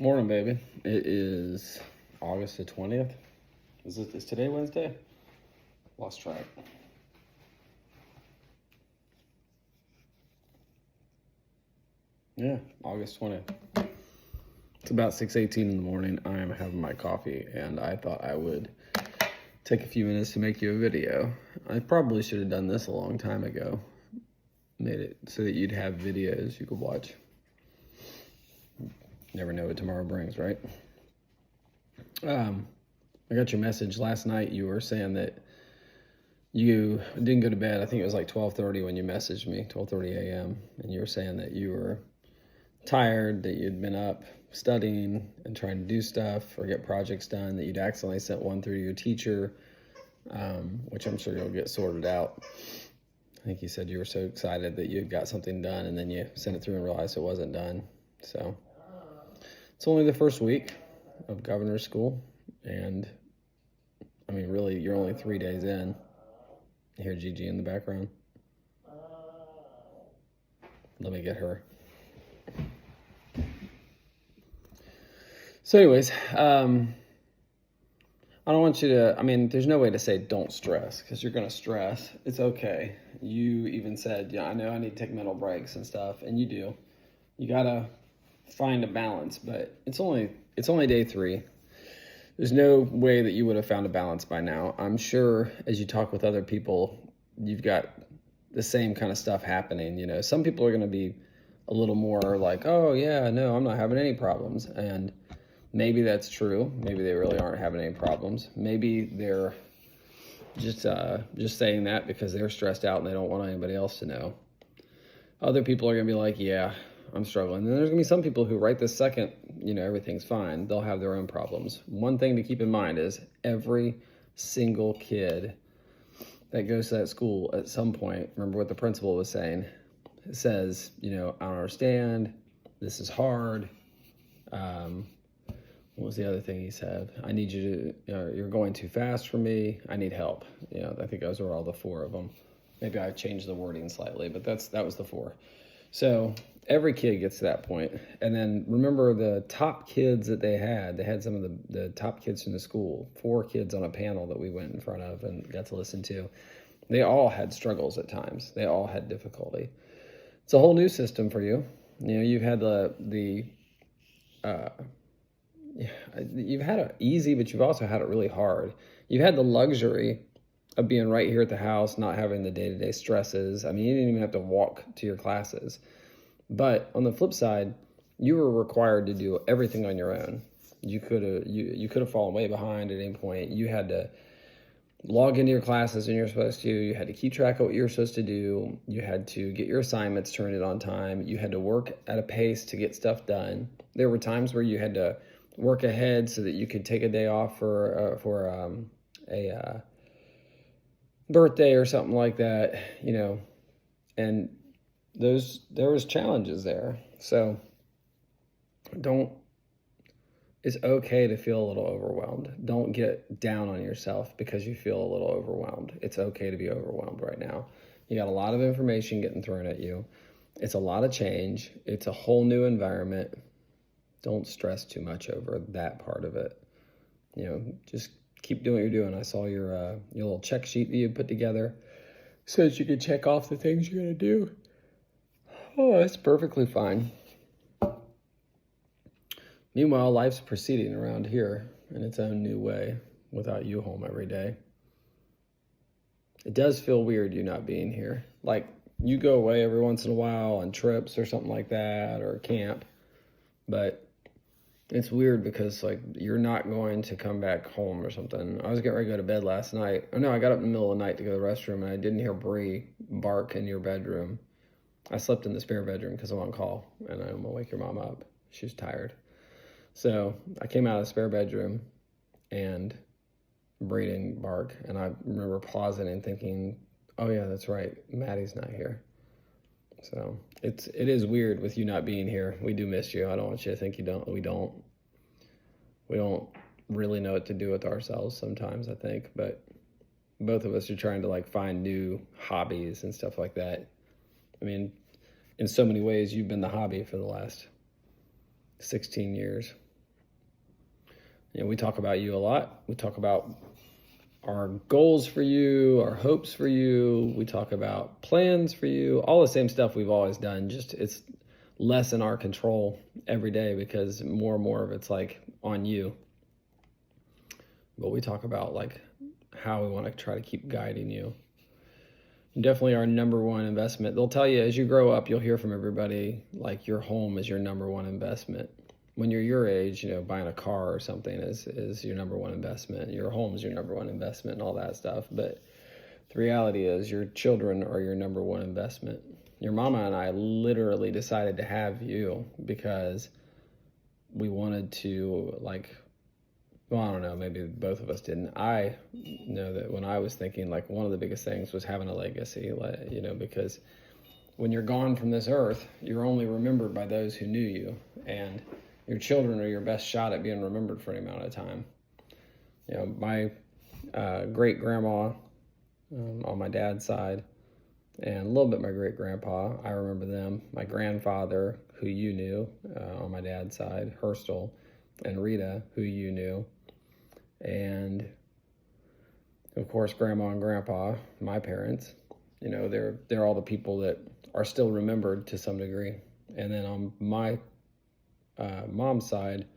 Morning, baby. It is August the 20th. Is today Wednesday? Lost track. Yeah, August 20th. It's about 6:18 in the morning. I am having my coffee, and I thought I would take a few minutes to make you a video. I probably should have done this a long time ago. Made it so that you'd have videos you could watch. Never know what tomorrow brings, right? I got your message last night. You were saying that you didn't go to bed. I think it was like 12:30 when you messaged me, 12:30 a.m. And you were saying that you were tired, that you'd been up studying and trying to do stuff or get projects done, that you'd accidentally sent one through to your teacher, which I'm sure you'll get sorted out. I think you said you were so excited that you got something done and then you sent it through and realized it wasn't done. So it's only the first week of governor's school, and I mean, really, you're only 3 days in. You hear Gigi in the background? Let me get her. So anyways, I don't want you to, there's no way to say don't stress, because you're going to stress. It's okay. You even said, yeah, I know I need to take mental breaks and stuff, and you do. You got to find a balance, but it's only day 3. There's no way that you would have found a balance by now. I'm sure as you talk with other people, you've got the same kind of stuff happening. You know, some people are going to be a little more like, oh yeah, no, I'm not having any problems. And maybe that's true. Maybe they really aren't having any problems. Maybe they're just saying that because they're stressed out and they don't want anybody else to know. Other people are going to be like, yeah, I'm struggling. And then there's going to be some people who right this second, everything's fine. They'll have their own problems. One thing to keep in mind is every single kid that goes to that school at some point, remember what the principal was saying, it says, I don't understand. This is hard. What was the other thing he said? I need you to, you're going too fast for me. I need help. I think those were all the 4 of them. Maybe I changed the wording slightly, but that was the 4. So every kid gets to that point. And then remember the top kids that they had some of the top kids from the school, 4 kids on a panel that we went in front of and got to listen to. They all had struggles at times. They all had difficulty. It's a whole new system for you. You've had you've had it easy, but you've also had it really hard. You've had the luxury of being right here at the house, not having the day-to-day stresses. You didn't even have to walk to your classes. But on the flip side, you were required to do everything on your own. You could have fallen way behind at any point. You had to log into your classes when you're supposed to. You had to keep track of what you were supposed to do. You had to get your assignments turned in on time. You had to work at a pace to get stuff done. There were times where you had to work ahead so that you could take a day off for a birthday or something like that, and there was challenges there. So it's okay to feel a little overwhelmed. Don't get down on yourself because you feel a little overwhelmed. It's okay to be overwhelmed right now. You got a lot of information getting thrown at you. It's a lot of change. It's a whole new environment. Don't stress too much over that part of it. Just keep doing what you're doing. I saw your little check sheet that you put together so that you could check off the things you're going to do. Oh, that's perfectly fine. Meanwhile, life's proceeding around here in its own new way without you home every day. It does feel weird you not being here. Like, you go away every once in a while on trips or something like that, or camp, but it's weird because, you're not going to come back home or something. I was getting ready to go to bed last night. Oh, no, I got up in the middle of the night to go to the restroom, and I didn't hear Bree bark in your bedroom. I slept in the spare bedroom because I'm on call, and I'm going to wake your mom up. She's tired. So I came out of the spare bedroom, and Bree didn't bark, and I remember pausing and thinking, oh, yeah, that's right. Maddie's not here. So it is weird with you not being here. We do miss you. I don't want you to think you don't. We don't really know what to do with ourselves sometimes, I think. But both of us are trying to find new hobbies and stuff like that. In so many ways, you've been the hobby for the last 16 years. We talk about you a lot. We talk about our goals for you, our hopes for you. We talk about plans for you, all the same stuff we've always done. Just it's less in our control every day because more and more of it's like on you. But we talk about like how we want to try to keep guiding you. Definitely our number one investment. They'll tell you as you grow up, you'll hear from everybody like your home is your number one investment. When you're your age, buying a car or something is your number one investment. Your home is your number one investment and all that stuff. But the reality is your children are your number one investment. Your mama and I literally decided to have you because we wanted to well, I don't know, maybe both of us didn't. I know that when I was thinking, like, one of the biggest things was having a legacy, because when you're gone from this earth, you're only remembered by those who knew you, and your children are your best shot at being remembered for any amount of time. My great-grandma on my dad's side, and a little bit my great-grandpa, I remember them. My grandfather, who you knew on my dad's side, Hurstel, and Rita, who you knew. And of course, grandma and grandpa, my parents, they're all the people that are still remembered to some degree. And then on my mom's side,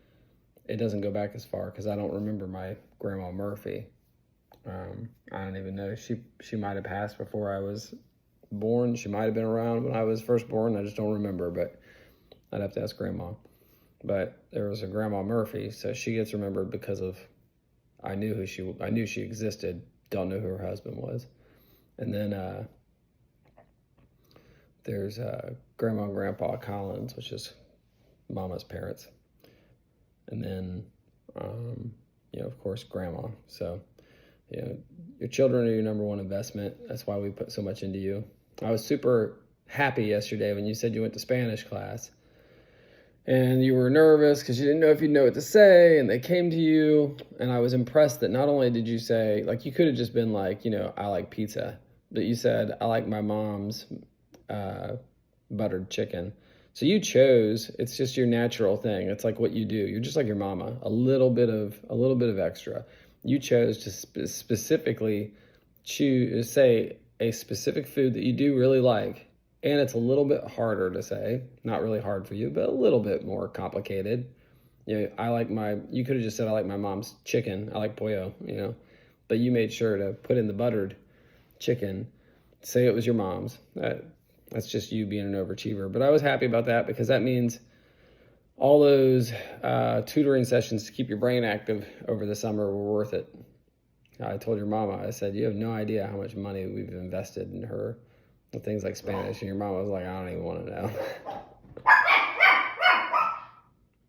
it doesn't go back as far because I don't remember my grandma Murphy. I don't even know. She might have passed before I was born. She might have been around when I was first born. I just don't remember, but I'd have to ask grandma. But there was a grandma Murphy, so she gets remembered because of I knew she existed. Don't know who her husband was. And then there's Grandma and Grandpa Collins, which is Mama's parents. And then, of course, Grandma. So, your children are your number one investment. That's why we put so much into you. I was super happy yesterday when you said you went to Spanish class. And you were nervous because you didn't know if you'd know what to say, and they came to you, and I was impressed that not only did you say, like, you could have just been like, I like pizza, but you said, I like my mom's buttered chicken. So you chose, it's just your natural thing. It's like what you do. You're just like your mama, a little bit of extra. You chose to specifically say a specific food that you do really like. And it's a little bit harder to say, not really hard for you, but a little bit more complicated. You could have just said, I like my mom's chicken. I like pollo, but you made sure to put in the buttered chicken, say it was your mom's. That's just you being an overachiever. But I was happy about that because that means all those tutoring sessions to keep your brain active over the summer were worth it. I told your mama, I said, you have no idea how much money we've invested in her. Things like Spanish, and your mom was like, I don't even want to know.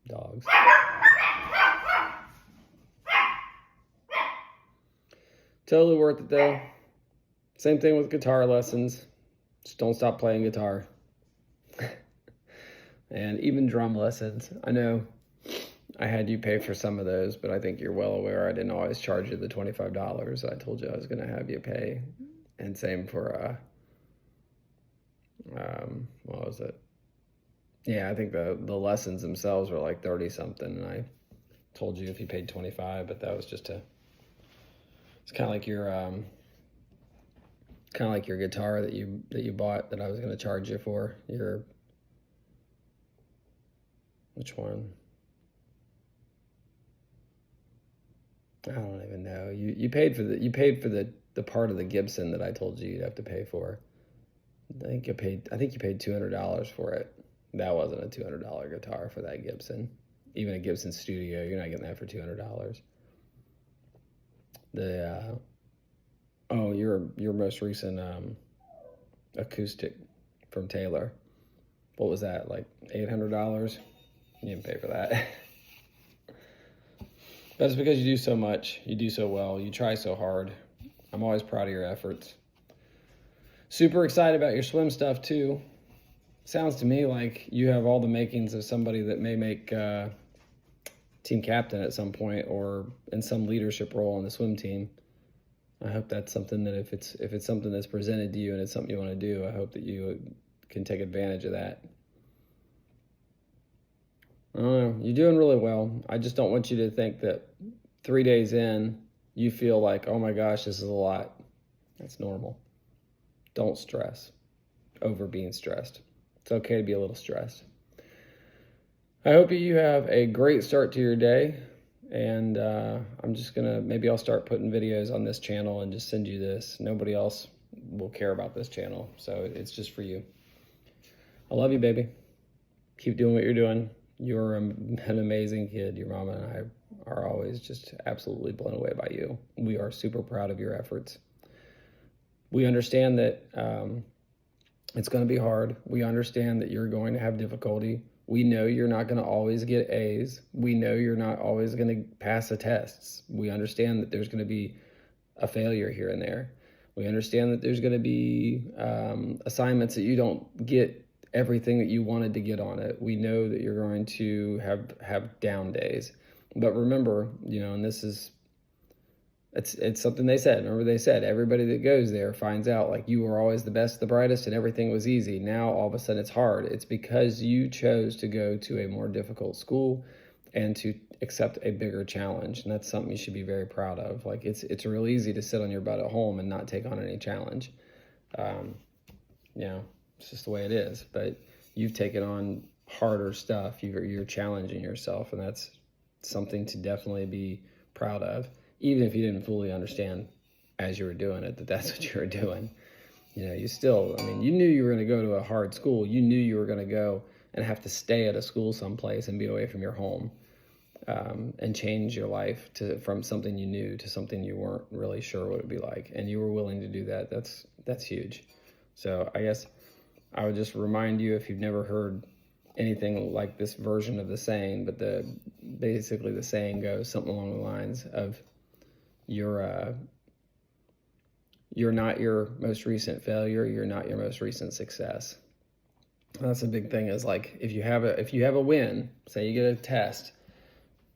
Dogs. Totally worth it though. Same thing with guitar lessons. Just don't stop playing guitar. And even drum lessons. I know I had you pay for some of those, but I think you're well aware I didn't always charge you the $25. I told you I was going to have you pay. And same for what was it? Yeah, I think the lessons themselves were like 30 something, and I told you if you paid 25, but that was just it's kind of like your guitar that you bought that I was going to charge you for. Which one? I don't even know. You paid for the part of the Gibson that I told you you'd have to pay for. I think you paid $200 for it. That wasn't a $200 guitar for that Gibson. Even a Gibson Studio, you're not getting that for $200. Your most recent acoustic from Taylor. What was that, like $800? You didn't pay for that. That's because you do so much. You do so well. You try so hard. I'm always proud of your efforts. Super excited about your swim stuff too. Sounds to me like you have all the makings of somebody that may make team captain at some point or in some leadership role on the swim team. I hope that's something that if it's something that's presented to you and it's something you want to do, I hope that you can take advantage of that. I don't know. You're doing really well. I just don't want you to think that 3 days in, you feel like, oh my gosh, this is a lot. That's normal. Don't stress over being stressed. It's okay to be a little stressed. I hope you have a great start to your day. And I'm just maybe I'll start putting videos on this channel and just send you this. Nobody else will care about this channel. So it's just for you. I love you, baby. Keep doing what you're doing. You're an amazing kid. Your mama and I are always just absolutely blown away by you. We are super proud of your efforts. We understand that it's going to be hard. We understand that you're going to have difficulty. We know you're not going to always get A's. We know you're not always going to pass the tests. We understand that there's going to be a failure here and there. We understand that there's going to be assignments that you don't get everything that you wanted to get on it. We know that you're going to have down days. But remember, and this is, it's something they said. Remember they said, everybody that goes there finds out like you were always the best, the brightest, and everything was easy. Now all of a sudden it's hard. It's because you chose to go to a more difficult school and to accept a bigger challenge. And that's something you should be very proud of. Like it's real easy to sit on your butt at home and not take on any challenge. It's just the way it is. But you've taken on harder stuff. You're challenging yourself, and that's something to definitely be proud of. Even if you didn't fully understand as you were doing it, that's what you were doing. You still, you knew you were going to go to a hard school. You knew you were going to go and have to stay at a school someplace and be away from your home, and change your life from something you knew to something you weren't really sure what it would be like. And you were willing to do that. That's huge. So I guess I would just remind you, if you've never heard anything like this version of the saying, but basically the saying goes something along the lines of, you're not your most recent failure. You're not your most recent success. That's a big thing, is like, if you have a win, say you get a test,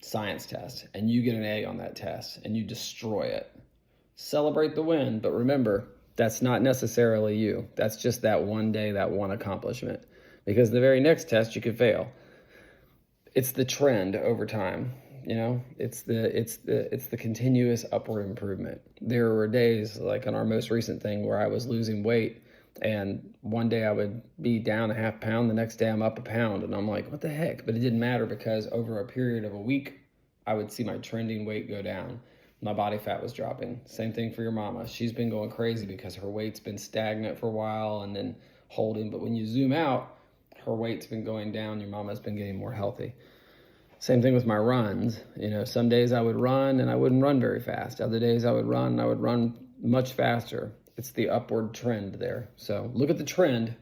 science test, and you get an A on that test and you destroy it, celebrate the win. But remember, that's not necessarily you. That's just that one day, that one accomplishment. Because the very next test you could fail. It's the trend over time. It's the continuous upward improvement. There were days, like on our most recent thing, where I was losing weight, and one day I would be down a half pound, the next day I'm up a pound, and I'm like, what the heck? But it didn't matter, because over a period of a week, I would see my trending weight go down. My body fat was dropping. Same thing for your mama. She's been going crazy because her weight's been stagnant for a while and then holding. But when you zoom out, her weight's been going down. Your mama's been getting more healthy. Same thing with my runs. Some days I would run and I wouldn't run very fast. Other days I would run and I would run much faster. It's the upward trend there. So look at the trend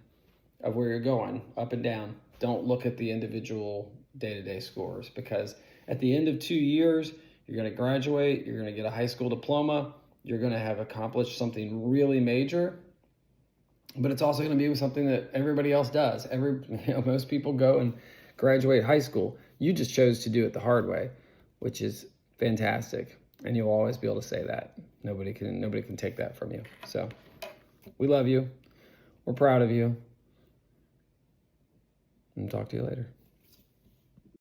of where you're going, up and down. Don't look at the individual day-to-day scores, because at the end of 2 years, you're going to graduate, you're going to get a high school diploma, you're going to have accomplished something really major, but it's also going to be something that everybody else does. Most people go and graduate high school. You just chose to do it the hard way, which is fantastic. And you'll always be able to say that. Nobody can take that from you. So we love you. We're proud of you. And talk to you later.